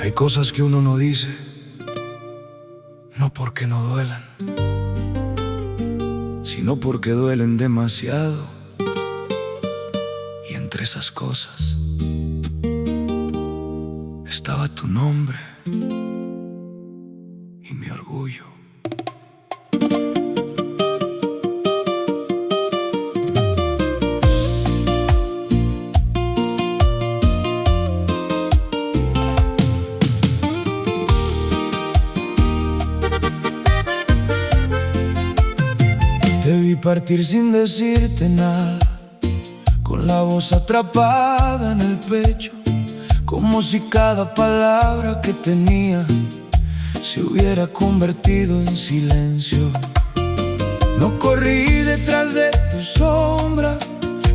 Hay cosas que uno no dice, no porque no duelan, sino porque duelen demasiado. Y entre esas cosas estaba tu nombre y mi orgullo. Te vi partir sin decirte nada, con la voz atrapada en el pecho, como si cada palabra que tenía se hubiera convertido en silencio. No corrí detrás de tu sombra,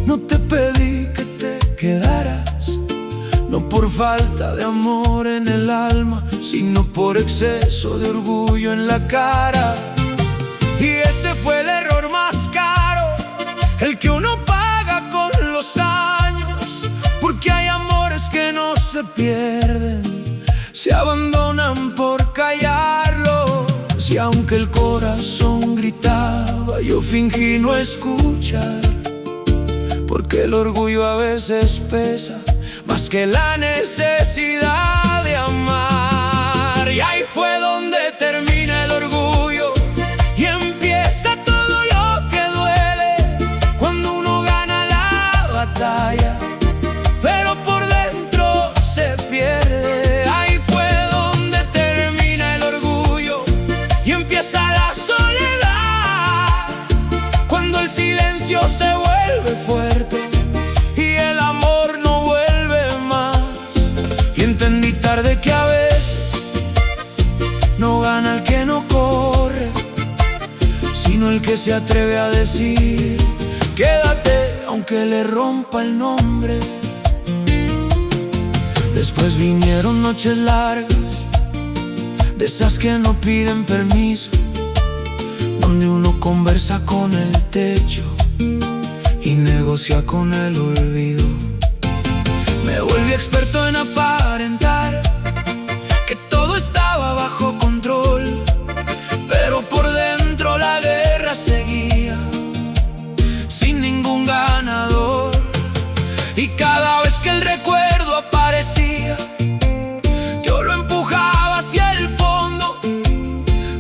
no te pedí que te quedaras, no por falta de amor en el alma, sino por exceso de orgullo en la cara. Y ese fue el error más caro, el que uno paga con los años, porque hay amores que no se pierden, se abandonan por callarlos. Y aunque el corazón gritaba, yo fingí no escuchar, porque el orgullo a veces pesa más que la necesidad de amar. Y ahí fue donde termina el orgullo y empieza todo lo que duele, cuando uno gana la batalla, pero por dentro se pierde. Ahí fue donde termina el orgullo y empieza la soledad, cuando el silencio se vuelve fuerte y el amor no vuelve más. Y entendí tarde que a veces no gana el que no corre, sino el que se atreve a decir quédate aunque le rompa el nombre. Después vinieron noches largas, de esas que no piden permiso, donde uno conversa con el techo y negocia con el olvido. Me volví experto en aparentar que todo estaba bajo control, pero por dentro la guerra seguía sin ningún ganador. Y cada vez que el recuerdo aparecía, yo lo empujaba hacia el fondo,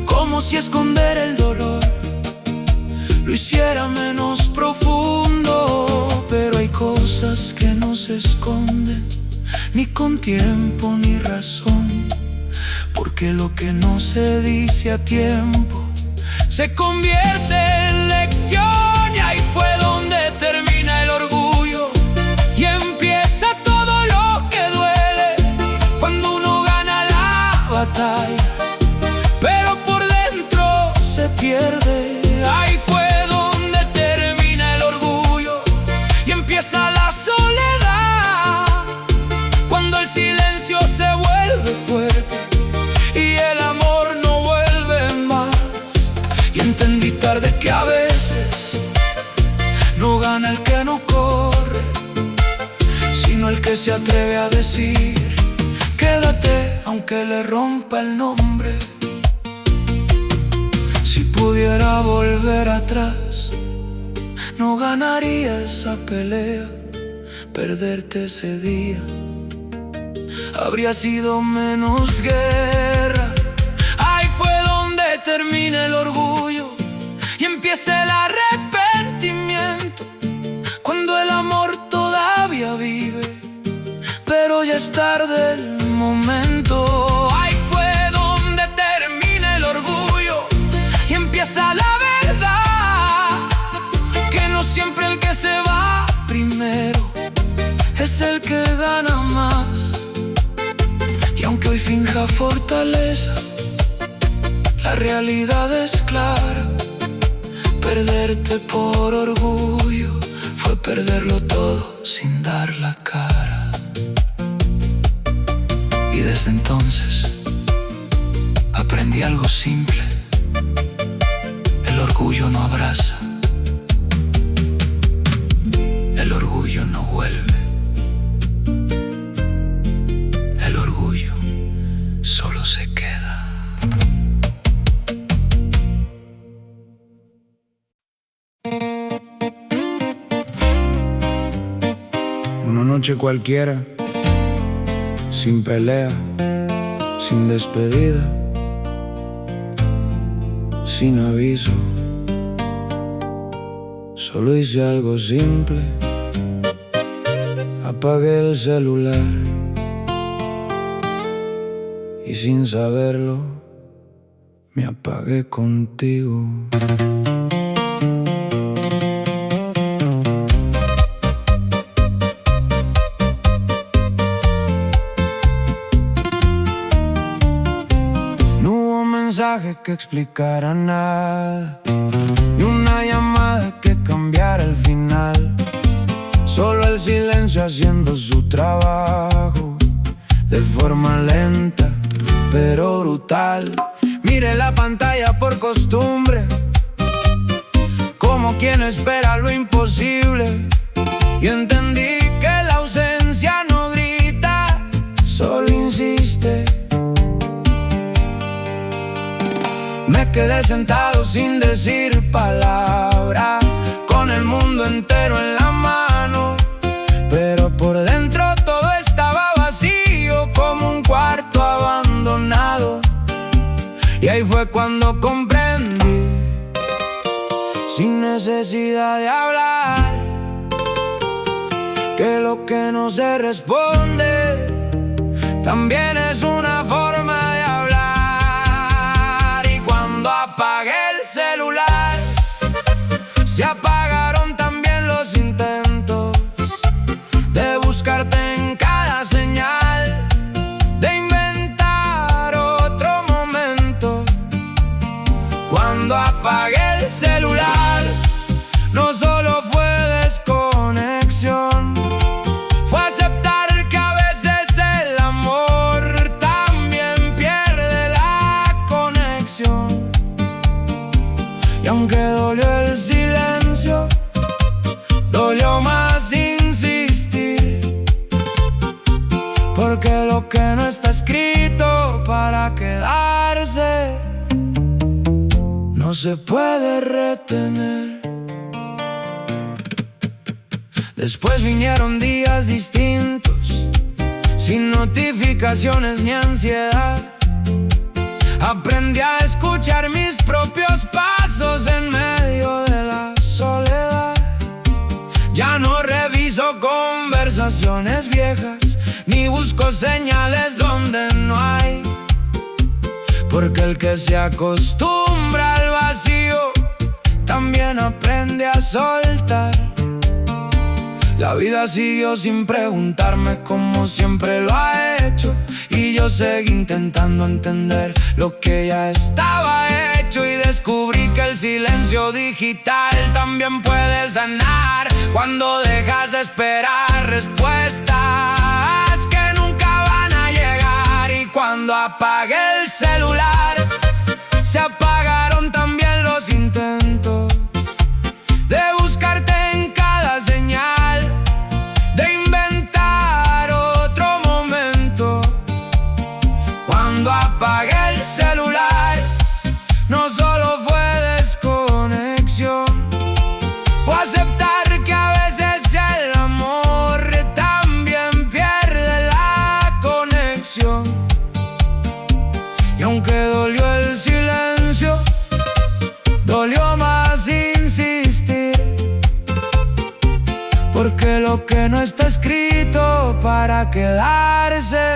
como si esconder el dolor lo hiciera menos profundo. Pero hay cosas que no se esconden, ni con tiempo ni razón, porque lo que no se dice a tiempo se convierte en lección. Y ahí fue donde termina el orgullo y empieza todo lo que duele, cuando uno gana la batalla, pero por dentro se pierde. Ahí fue donde termina el orgullo y empieza la soledad, cuando el silencio se vuelve fuerte y el amor no vuelve más. Y entendí tarde que a veces no gana el que no corre, sino el que se atreve a decir quédate aunque le rompa el nombre. Si pudiera volver atrás, no ganaría esa pelea. Perderte ese día habría sido menos guerra. Ahí fue donde termina el orgullo y empieza el arrepentimiento, cuando el amor todavía vive, pero ya es tarde el momento. Ahí fue donde termina el orgullo y empieza la verdad, que no siempre el que se va primero es el que gana más. Y aunque hoy finja fortaleza, la realidad es clara: perderte por orgullo fue perderlo todo sin dar la cara. Y desde entonces aprendí algo simple: el orgullo no abraza, el orgullo no vuelve, el orgullo noche cualquiera, sin pelea, sin despedida, sin aviso. Solo hice algo simple, apagué el celular y sin saberlo me apagué contigo. Mensaje que explicara nada, ni una llamada que cambiara el final. Solo el silencio haciendo su trabajo, de forma lenta pero brutal. Miré la pantalla por costumbre, como quien espera lo imposible, y entendí que la ausencia no grita, solo insiste. Me quedé sentado sin decir palabra, con el mundo entero en la mano, pero por dentro todo estaba vacío, como un cuarto abandonado. Y ahí fue cuando comprendí, sin necesidad de hablar, que lo que no se responde también es una forma de hablar. Apagué el celular, se apagaron también los intentos de buscarte en cada señal, de inventar otro momento. Cuando apagué el celular, no solo fue desconexión, fue aceptar que a veces el amor también pierde la conexión. Y aunque dolió el silencio, dolió más insistir, porque lo que no está escrito para quedarse no se puede retener. Después vinieron días distintos, sin notificaciones ni ansiedad. Aprendí a escuchar mis propios pasos en medio de la soledad. Ya no reviso conversaciones viejas, ni busco señales donde no hay, porque el que se acostumbra al vacío también aprende a soltar. La vida siguió sin preguntarme, como siempre lo ha hecho, y yo seguí intentando entender lo que ya estaba hecho. Y descubrí que el silencio digital también puede sanar, cuando dejas de esperar respuestas que nunca van a llegar. Y cuando apagué el celular, se apagaron también los intentos de buscarte en cada señal, de inventar otro momento. Cuando apagué el celular, no solo fue desconexión, fue aceptar que a veces el amor también pierde la conexión. Y aunque dolió el silencio, dolió más insistir, porque lo que no está escrito para quedarse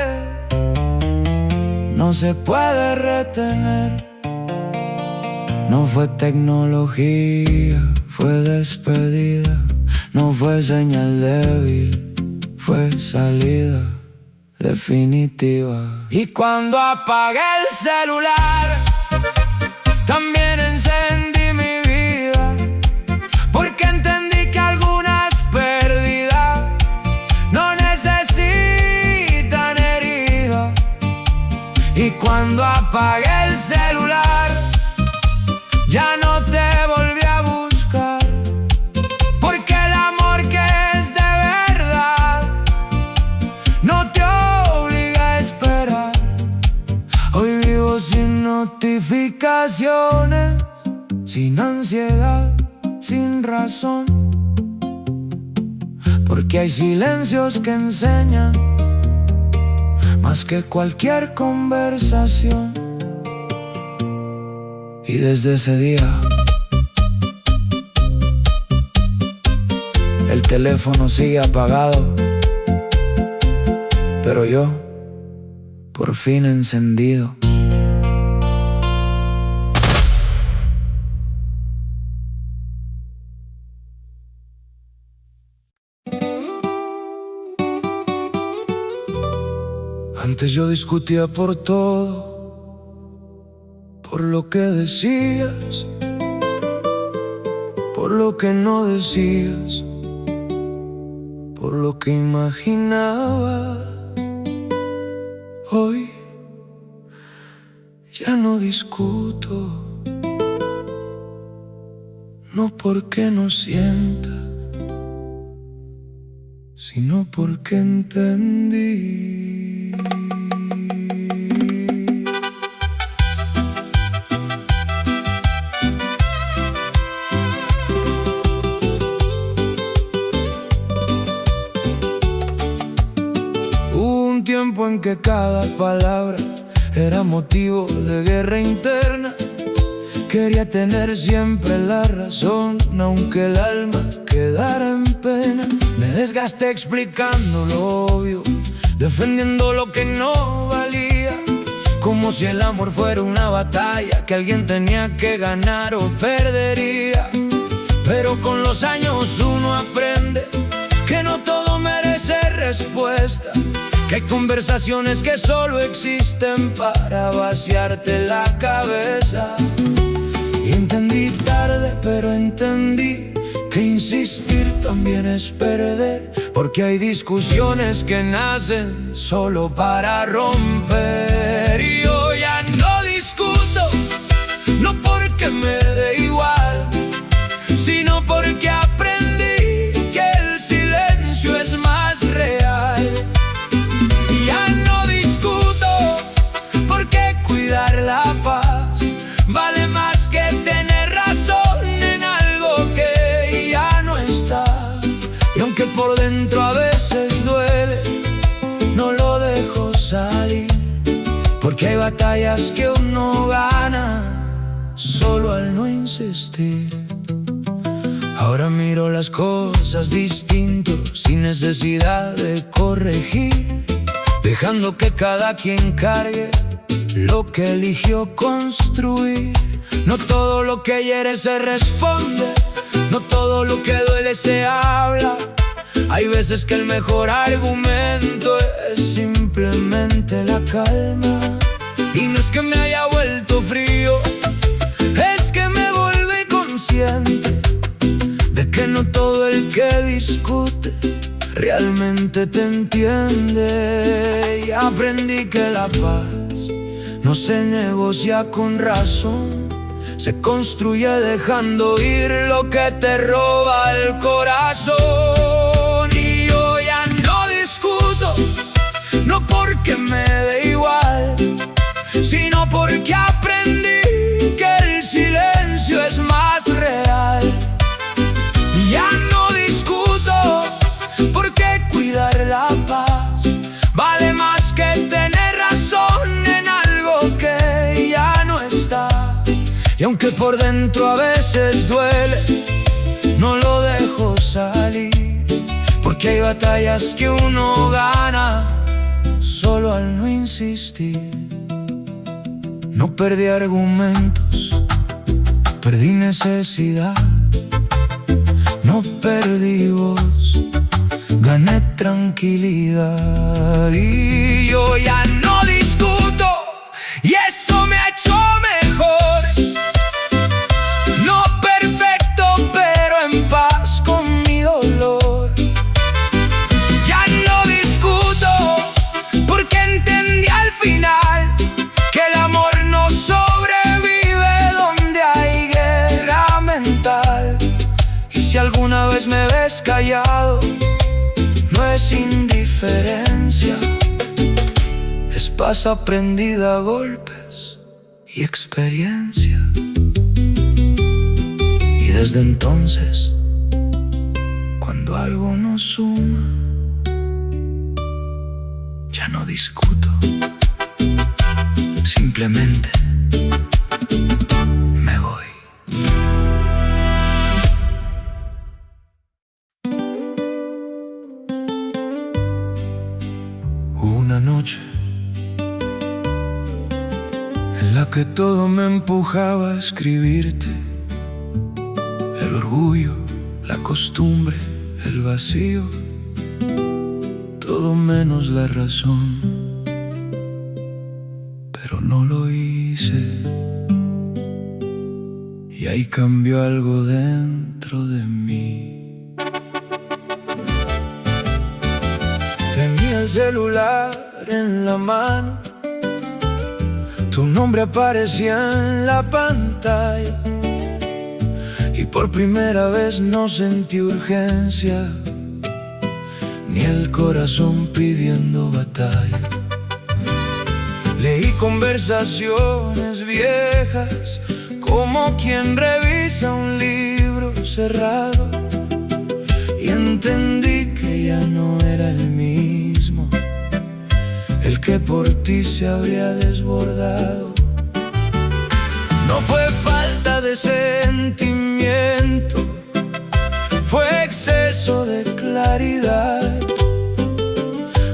no se puede retener. No fue tecnología, fue despedida. No fue señal débil, fue salida definitiva. Y cuando apagué el celular, también encendí mi vida, porque entendí que algunas pérdidas no necesitan heridas. Y cuando apagué el celular, ya no te volví a buscar, porque el amor que es de verdad no te obliga a esperar. Hoy vivo sin notificaciones, sin ansiedad, sin razón, porque hay silencios que enseñan más que cualquier conversación. Y desde ese día el teléfono sigue apagado, pero yo por fin encendido. Antes yo discutía por todo, por lo que decías, por lo que no decías, por lo que imaginaba. Hoy ya no discuto, no porque no sienta, sino porque entendí. Hubo un tiempo en que cada palabra era motivo de guerra interna. Quería tener siempre la razón, aunque el alma quedara en pena. Me desgasté explicando lo obvio, defendiendo lo que no valía, como si el amor fuera una batalla que alguien tenía que ganar o perdería. Pero con los años uno aprende que no todo merece respuesta, que hay conversaciones que solo existen para vaciarte la cabeza. Y entendí tarde, pero entendí que insistir también es perder, porque hay discusiones que nacen solo para romper. Y yo ya no discuto, no porque me dé igual, sino porque aprendí que el silencio es más real. Y ya no discuto, porque cuidar la paz vale más que tener razón en algo que ya no está. Y aunque por dentro a veces duele, no lo dejo salir, porque hay batallas que uno gana solo al no insistir. Ahora miro las cosas distinto, sin necesidad de corregir, dejando que cada quien cargue lo que eligió construir. No todo lo que hiere se responde, no todo lo que duele se habla. Hay veces que el mejor argumento es simplemente la calma. Y no es que me haya vuelto frío, es que me volví consciente de que no todo el que discute realmente te entiende. Y aprendí que la paz no se negocia con razón, se construye dejando ir lo que te roba el corazón. Y yo ya no discuto, no porque me dé igual, sino porque aprendí que el silencio es más real. Y ya no discuto, porque cuidar la paz vale más que tener razón en algo que ya no está. Y aunque por dentro a veces duele, no lo dejo salir, porque hay batallas que uno gana solo al no insistir. No perdí argumentos, perdí necesidad. No perdí voz, gané tranquilidad. Y yo ya no discuto, y eso me ha hecho mejor. No perfecto, pero en paz con mi dolor. Ya no discuto, porque entendí al final que el amor no sobrevive donde hay guerra mental. Y si alguna vez me ves callado, no es indiferencia, es paz aprendida a golpes y experiencia. Y desde entonces, cuando algo nos suma. Ya no discuto, simplemente me voy. Una noche en la que todo me empujaba a escribirte. El orgullo, la costumbre, el vacío, todo menos la razón. Pero no lo hice, y ahí cambió algo dentro de mí. Tenía el celular en la mano, tu nombre aparecía en la pantalla, y por primera vez no sentí urgencia, ni el corazón pidiendo batalla. Leí conversaciones viejas, como quien revisa un libro cerrado, y entendí que ya no era el mismo, el que por ti se habría desbordado. No fue falta de sentimiento, fue exceso de claridad,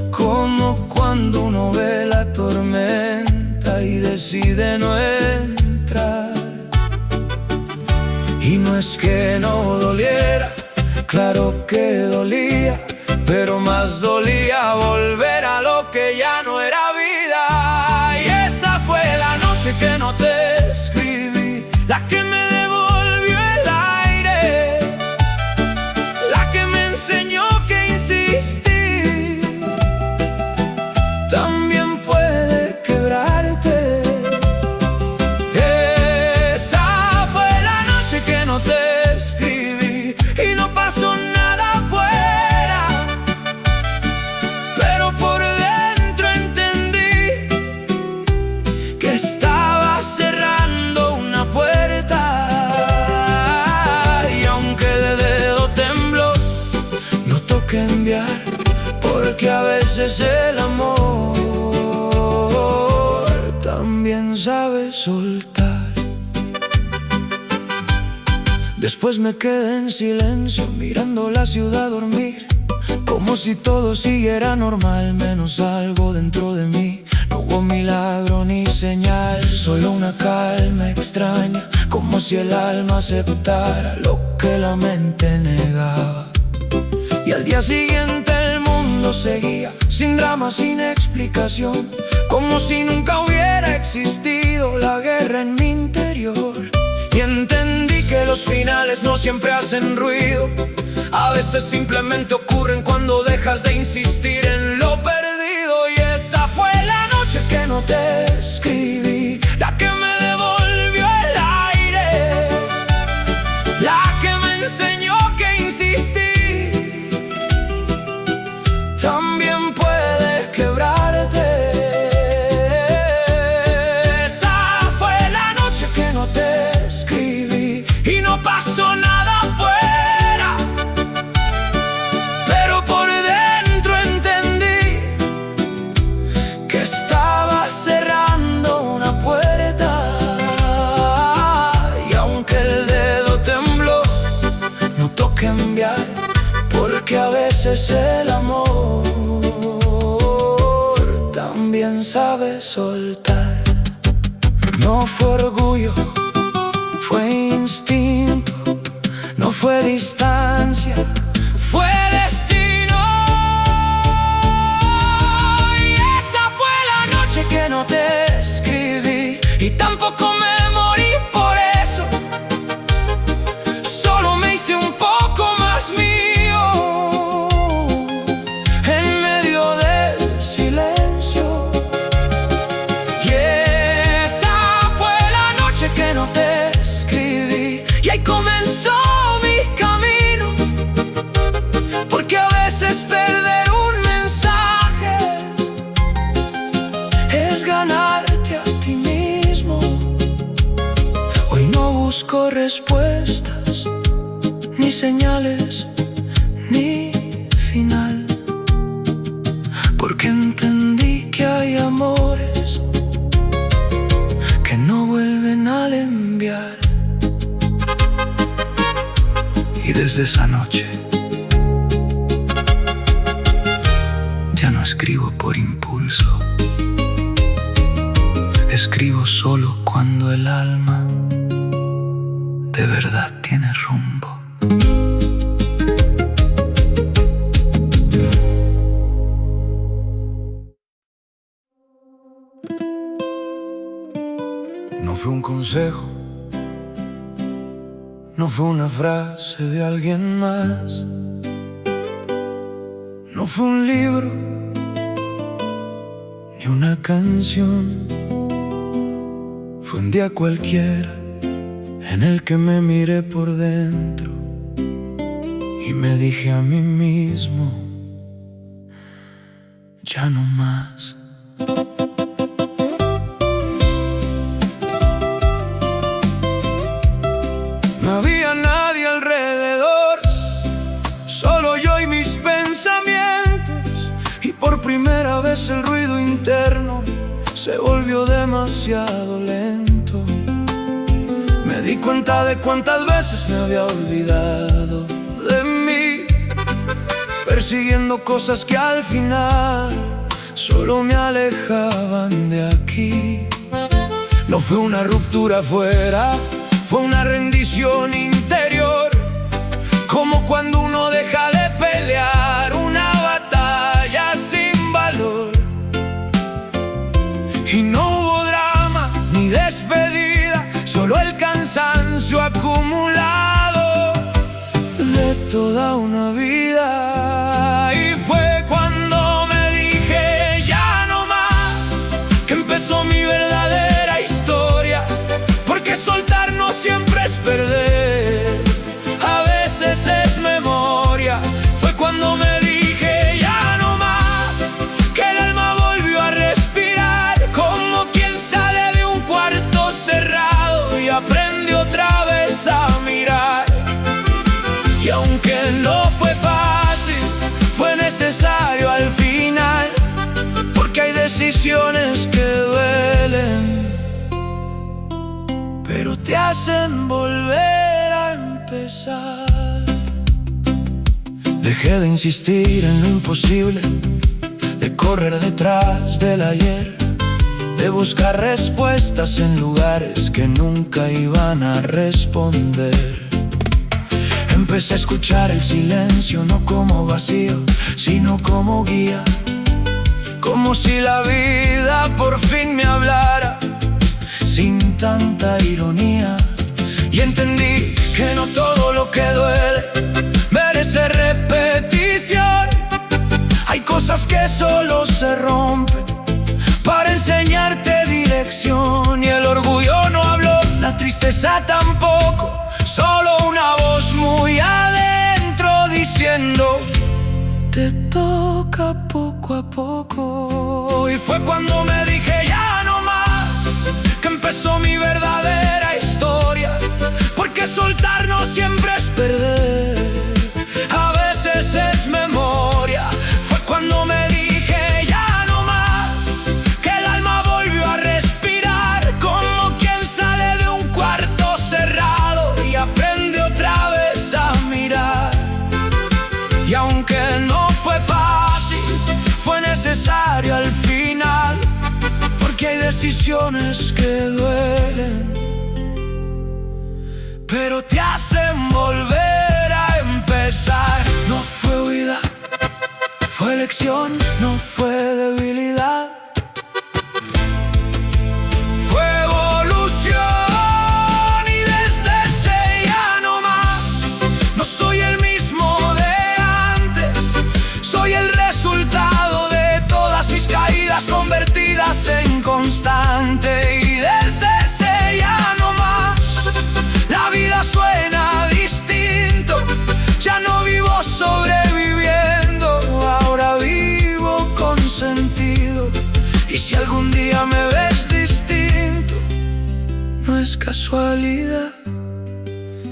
como cuando uno ve la tormenta y decide no entrar. Y no es que no doliera, claro que dolía, pero más dolía volver a lo que ya no era vida. Y esa fue la noche que no te escribí, la que me devolvió el aire, la que me enseñó que insistir también puede quebrarte. Esa fue la noche que no te escribí y no pasó nada afuera, pero por dentro entendí que estaba cerrando una puerta. Y aunque el dedo tembló, no toqué enviar, porque a veces el amor también sabe soltar. Después me quedé en silencio, mirando la ciudad dormir, como si todo siguiera normal, menos algo dentro de mí. No hubo milagro ni señal, solo una calma extraña, como si el alma aceptara lo que la mente negaba. Y al día siguiente el mundo seguía, sin drama, sin explicación, como si nunca hubiera existido la guerra en mi interior. Y entendí que los finales no siempre hacen ruido, a veces simplemente ocurren cuando dejas de insistir en lo perdido. Y esa fue la noche que no te escribí, la que me devolvió el aire, la que me enseñó que insistir también puede quebrarte. Esa fue la noche que no te escribí y no pasó nada afuera, pero por dentro entendí que estaba cerrando una puerta. Y aunque el dedo tembló, no toqué enviar, porque a veces el amor también sabe soltar. No fue orgullo, fue instinto, no fue distancia, fue destino. Y esa fue la noche que no te escribí y tampoco me morí por eso, solo me hice un poco más mío en medio del silencio. Y esa fue la noche que no te escribí y ahí comenzó mi camino, porque a veces perder un mensaje es ganarte a ti mismo. Hoy no busco respuestas, ni señales, ni desde esa noche ya no escribo por impulso. Escribo solo cuando el alma de verdad tiene rumbo. No fue un consejo, no fue una frase de alguien más, no fue un libro ni una canción. Fue un día cualquiera en el que me miré por dentro y me dije a mí mismo, ya no más. No había nadie alrededor, solo yo y mis pensamientos, y por primera vez el ruido interno se volvió demasiado lento. Me di cuenta de cuántas veces me había olvidado de mí, persiguiendo cosas que al final solo me alejaban de aquí. No fue una ruptura afuera, fue una rendición interior, como cuando uno deja de pelear una batalla sin valor. Y no hubo drama ni despedida, solo el cansancio acumulado de toda una vida. Y fue cuando me dije ya no más, que empezó mi verdadera historia, porque soltar no siempre es perder, a veces es memoria. Fue cuando me dije ya no más, que el alma volvió a respirar, como quien sale de un cuarto cerrado y aprende otra vez a mirar. Y aunque no fue fácil, fue necesario al final, porque hay decisiones que duelen, pero te hacen volver a empezar. Dejé de insistir en lo imposible, de correr detrás del ayer, de buscar respuestas en lugares que nunca iban a responder. Empecé a escuchar el silencio, no como vacío, sino como guía, como si la vida por fin me hablara sin tanta ironía. Y entendí que no todo lo que duele merece repetición. Hay cosas que solo se rompen para enseñarte dirección. Y el orgullo no habló, la tristeza tampoco, solo una voz muy adentro diciendo, te toca poco a poco. Y fue cuando me dije ya no más, que empezó mi verdadera historia, porque soltar no siempre es perder, a veces es memoria. Fue cuando me dije ya no más, que el alma volvió a respirar, como quien sale de un cuarto cerrado y aprende otra vez a mirar. Y aunque no fue fácil, fue necesario al final, porque hay decisiones que duelen, pero te hacen volver a empezar. No fue huida, fue elección, no fue debilidad, fue evolución. Y desde ese ya no más, no soy el mismo de antes, soy el resultado de todas mis caídas convertidas en constante. Y desde ese ya no más, la vida suena distinto, ya no vivo sobreviviendo, ahora vivo con sentido. Y si algún día me ves distinto, no es casualidad,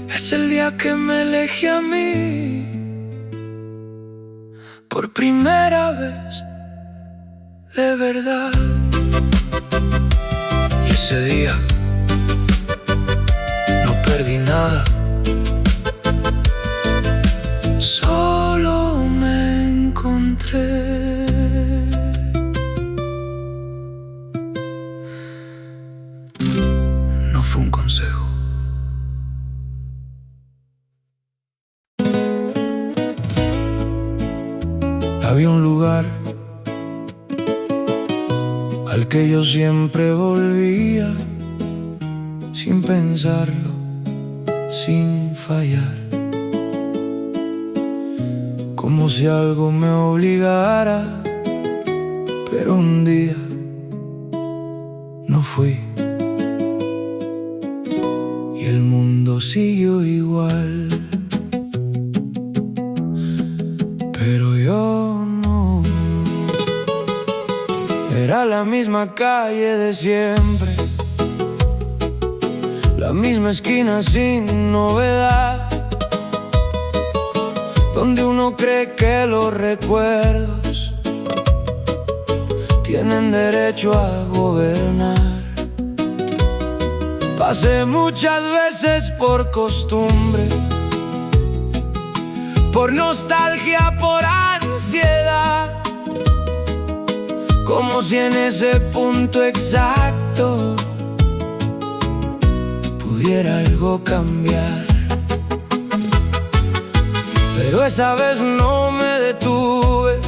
es el día que me elegí a mí por primera vez de verdad. Y ese día no perdí nada, No fue un consejo. Había un lugar al que yo siempre volvía, sin pensarlo, sin fallar, como si algo me obligara. Pero un día no fui y el mundo siguió igual. Pero yo no. Era la misma calle de siempre, la misma esquina sin novedad, donde uno cree que los recuerdos tienen derecho a gobernar. Pasé muchas veces por costumbre, por nostalgia, por ansiedad, como si en ese punto exacto pudiera algo cambiar. Pero esa vez no me detuve,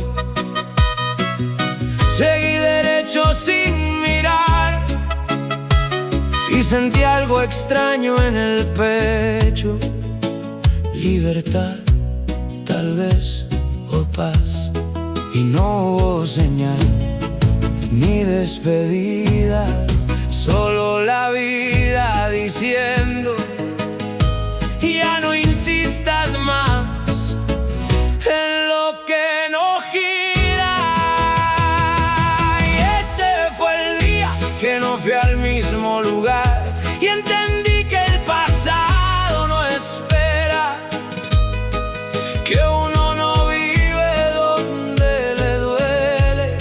seguí derecho sin mirar, y sentí algo extraño en el pecho. Libertad, tal vez, o paz. Y no hubo señal ni despedida, solo la vida diciendo: ya no insistas más en lo que no gira. Y ese fue el día que no fui al mismo lugar y entendí que el pasado no espera, que uno no vive donde le duele,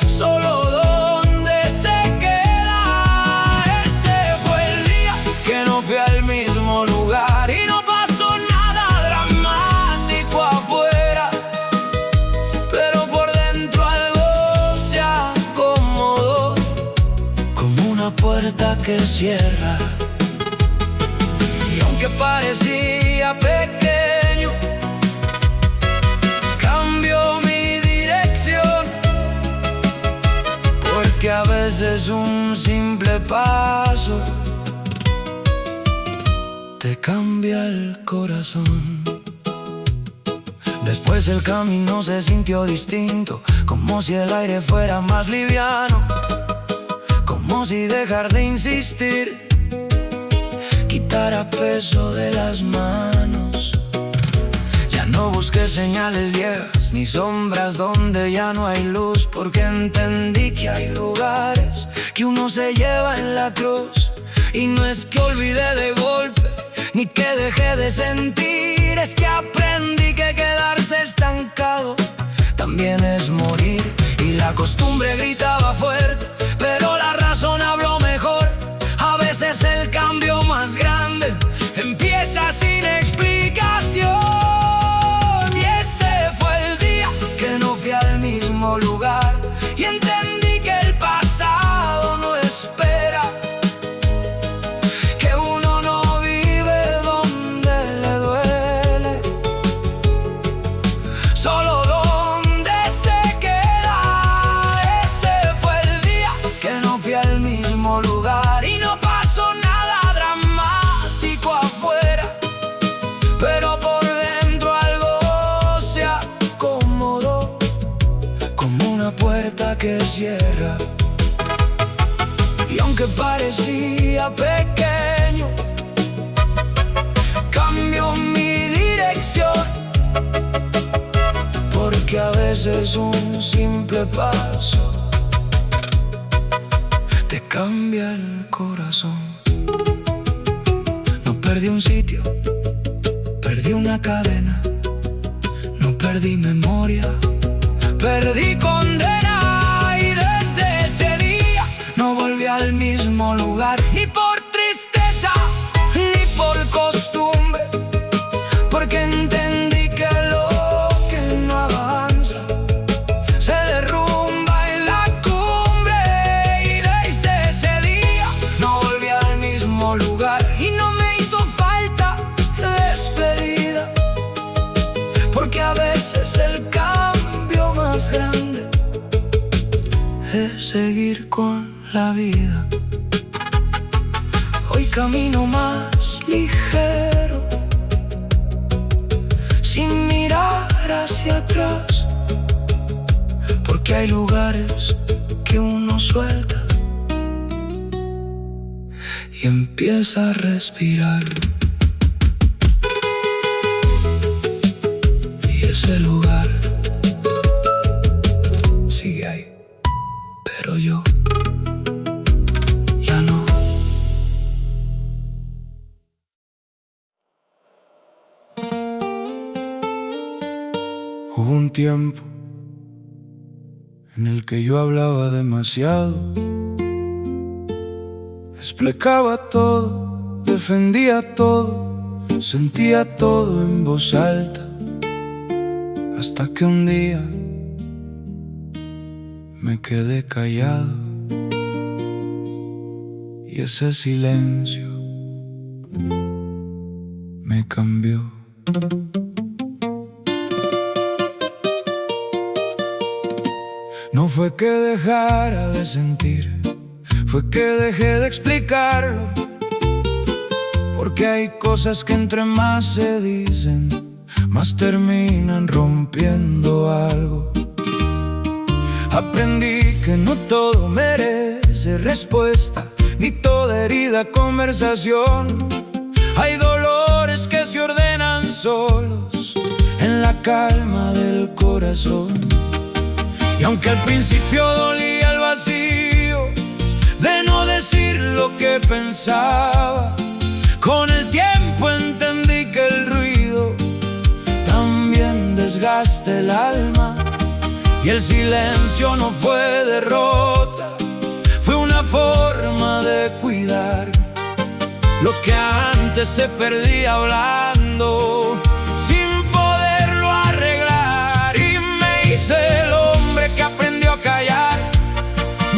solo donde se queda. Ese fue el día que no fui al mismo lugar y no pasó nada dramático afuera, pero por dentro algo se acomodó, como una puerta que cierra. Y aunque parecía pequeño, cambió mi dirección, porque a veces un simple paso te cambia el corazón. Después el camino se sintió distinto, como si el aire fuera más liviano, como si dejar de insistir quitara peso de las manos. Ya no busqué señales viejas ni sombras donde ya no hay luz, porque entendí que hay lugares que uno se lleva en la cruz. Y no es que olvidé de golpe, ni que dejé de sentir, es que aprendí que quedarse estancado también es morir. Y la costumbre gritaba fuerte, pero la razón habló mejor. A veces el cambio más grande empieza sin explicación. Y ese fue el día que no fui al mismo lugar y entendí que el pasado no espera, que uno no vive donde le duele, solo donde se queda. Ese fue el día que no fui al mismo lugar y no pasó nada dramático afuera, pero por dentro algo se acomodó, como una puerta que cierra. Y aunque parecía pequeño, cambió mi dirección, porque a veces un simple paso te cambia el corazón. No perdí un sitio, perdí una cadena, no perdí memoria, perdí condena. Y desde ese día no volví al mismo lugar, ni por tristeza, ni por costumbre, porque entendí que lo que no avanza grande es seguir con la vida. Hoy camino más ligero, sin mirar hacia atrás, porque hay lugares que uno suelta y empieza a respirar. Y ese lugar sigue ahí, pero yo ya no. Hubo un tiempo en el que yo hablaba demasiado, explicaba todo, defendía todo, sentía todo en voz alta, hasta que un día me quedé callado y ese silencio me cambió. No fue que dejara de sentir, fue que dejé de explicarlo, porque hay cosas que entre más se dicen, más terminan rompiendo algo. Aprendí que no todo merece respuesta, ni toda herida conversación. Hay dolores que se ordenan solos en la calma del corazón. Y aunque al principio dolía el vacío de no decir lo que pensaba, con el tiempo entendí que el ruido también desgasta el alma. Y el silencio no fue derrota, fue una forma de cuidar lo que antes se perdía hablando, sin poderlo arreglar. Y me hice el hombre que aprendió a callar,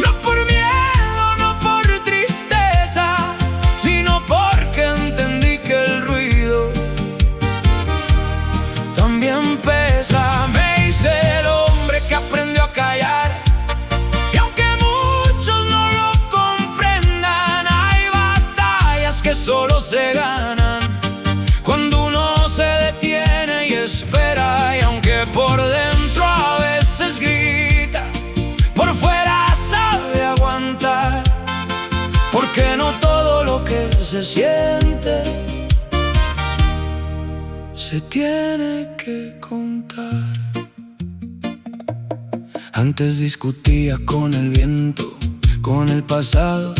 no por miedo, no por tristeza, sino porque entendí que el ruido también pesa. Me hice el hombre que aprendió a callar, y aunque muchos no lo comprendan, hay batallas que solo se ganan cuando uno se detiene y espera. Y aunque por dentro a veces grita, por fuera sabe aguantar, porque no todo lo que se siente se tiene que contar. Antes discutía con el viento, con el pasado,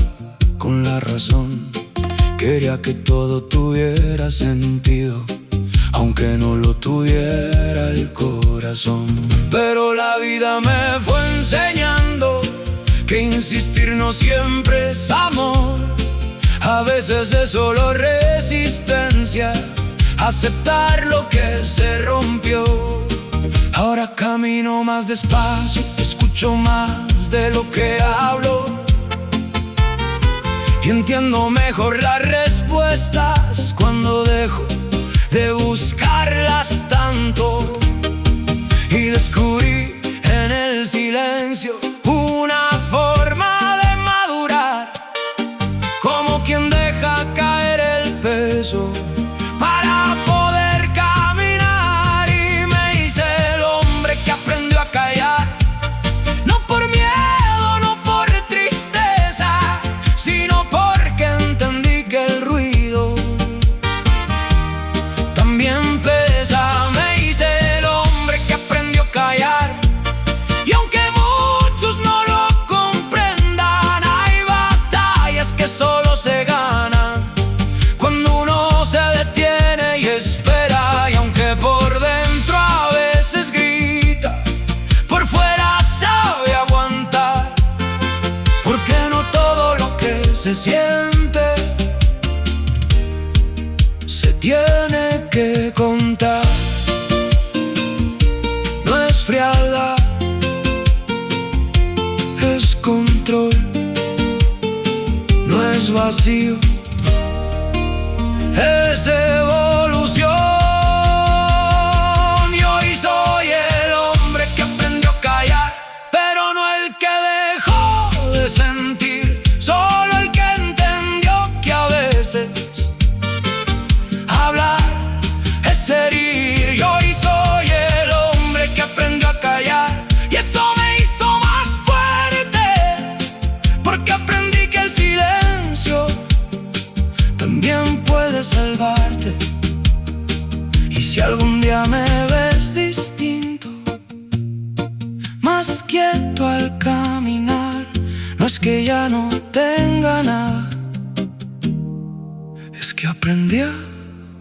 con la razón. Quería que todo tuviera sentido, aunque no lo tuviera el corazón. Pero la vida me fue enseñando que insistir no siempre es amor. A veces es solo resistencia, aceptar lo que se rompió. Ahora camino más despacio, escucho más de lo que hablo, y entiendo mejor las respuestas cuando dejo de buscarlas tanto. Y descubrí en el silencio una forma de madurar, como quien deja caer el peso para poder caminar. Y me hice el hombre que aprendió a callar, no por miedo, no por tristeza, sino porque entendí que el ruido también pesa. Me hice el hombre que aprendió a callar, y aunque muchos no lo comprendan, hay batallas que solo se ganan cuando uno se detiene y espera. Y aunque por dentro a veces grita, por fuera sabe aguantar, porque no todo lo que se siente se tiene que contar. No es frialdad, es control. No es vacío, es evolución. Y hoy soy el hombre que aprendió a callar, Si algún día me ves distinto, más quieto al caminar, no es que ya no tenga nada, es que aprendí a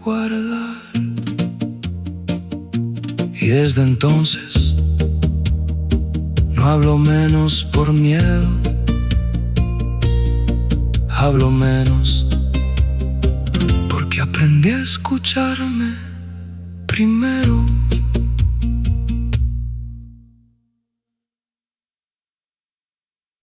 guardar. Y desde entonces no hablo menos por miedo, hablo menos porque aprendí a escucharme primero.